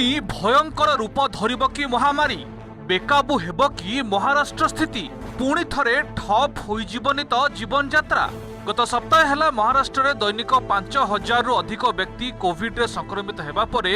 पुणी भयंकर रूप धरिब कि महामारी बेकाबू हेब कि महाराष्ट्र स्थिति पुणी थरे ठप होइजिबनी तो जीवन यात्रा। गत सप्ताह है महाराष्ट्र में दैनिक 5000 रु अधिक व्यक्ति कोविड रे संक्रमित हेबा परे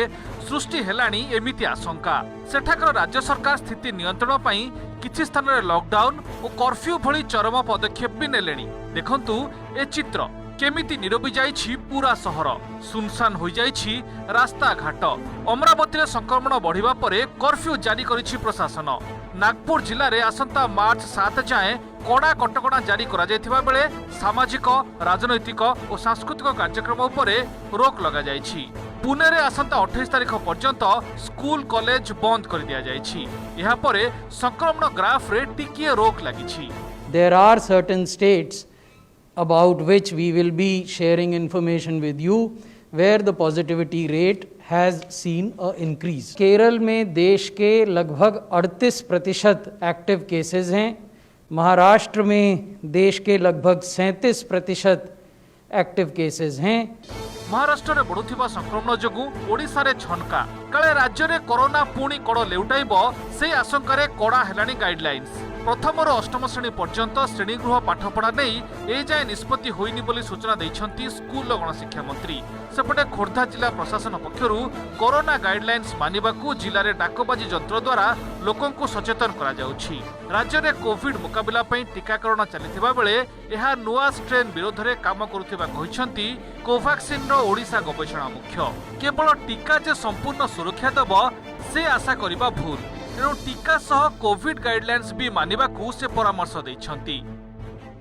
सृष्टि हेलानी एमिति आशंका। सेठाकर राज्य सरकार स्थिति नियंत्रण पई किछि स्थान रे लॉकडाउन और कर्फ्यू भली चरम पदक्षेप भी नेलेनी। देखंतु ए चित्र केमिति निरबी जाइछि पूरा सहर सुनसान हो जाइछि रास्ता घाट। अमरावती रे संक्रमण बढ़िबा परे कर्फ्यू जारी करिछि प्रशासन। नागपुर जिले में आसंता मार्च 7 जाए कड़ा कटकणा जारी करा जायथिबा बेले सामाजिक राजनैतिक और सांस्कृतिक कार्यक्रम उपरे रोक लगा जाइछि। पुणे रे आसंता 28 तारिख पर्यंत स्कूल कॉलेज बंद कर दिया जाइछि। एहा परे संक्रमण ग्राफ रे टिकिए रोक लागिछि। There are certain states about which we will be sharing information with you where the positivity rate has seen a increase. Kerala में देश के लगभग 38% एक्टिव केसेस हैं। महाराष्ट्र में देश के लगभग 37% एक्टिव केसेस हैं। महाराष्ट्र में बढ़ुथिबा संक्रमण जोगु ओडिशा रे छनका काले राज्य रे कोरोना पुणी कड़ लेउटाइबो से आशंका रे कड़ा हेलानी गाइडलाइंस। प्रथम और अष्टम श्रेणी पर्यंत श्रेणीगृह पाठपढ़ा नहीं ए जाए निष्पत्ति होइनी बोली सूचना दैछंती स्कूल गणशिक्षा मंत्री। सेपटे खोर्धा जिला प्रशासन पक्षरु कोरोना गाइडलाइंस मानिबाकू जिले में डाकबाजी जंत्र द्वारा लोकंकु सचेतन करा जाउछि। राज्य में कोविड मुकाबला पई टीकाकरण चलिथिबा बेले एहा नुआ स्ट्रेन विरोध में काम करुथिबा कहिसंती कोवैक्सिन रो ओडिशा गवेषणा मुख्य। केवल टीका जे संपूर्ण सुरक्षा देब से आशा करिबा भूल। तेणु टीका सह कोविड गाइडलाइंस भी मानिबाकू से परामर्श दैछंती।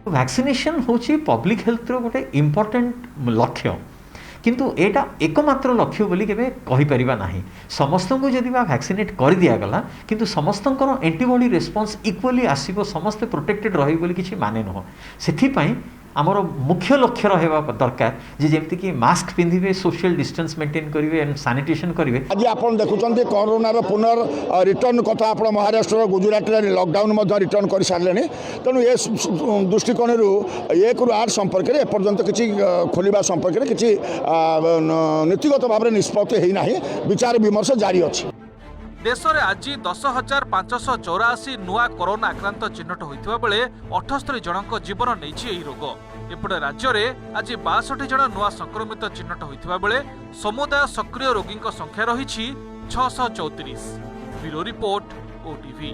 वैक्सीनेशन होची पब्लिक हेल्थ रो गोटे इम्पोर्टेंट लक्ष्य, किंतु एटा एकमात्र लक्ष्य बोली केबे कहि परिबा नाही। समस्त को जदि वैक्सीनेट कर दिया गला किंतु समस्तंकर एंटीबॉडी रेस्पॉन्स इक्वली आसीबो समस्त प्रोटेक्टेड रही बोली किछि माने न। सेथि पई आमर मुख्य लक्ष्य रहा दरकार जे जेमति कि मास्क पिंधिबे, सोशल डिस्टेंस मेंटेन करिवे एंड सैनिटेशन करिवे। आज आपण देखुचंती कोरोना रो पुनर रिटर्न कथा आपण महाराष्ट्र गुजरात रे लॉकडाउन मध्ये रिटर्न कर सारलेनी। तेणु ए दृष्टिकोण रु 1 रु 8 संपर्क रे एपर्यंत किछि खोलिबा संपर्क रे किछि नीतिगत भाव निष्पत्ति हेई नाही। विचार विमर्श जारी अछि। देश में आज 10,584 नुआ कोरोना आक्रांत चिन्हट होता बेले 78 जनक जीवन नहीं रोग। एपटे राज्य में आज 62 जन नुआ संक्रमित चिन्हट होता बेले समुदाय सक्रिय रोगी संख्या रही 634। Bureau report, OTV।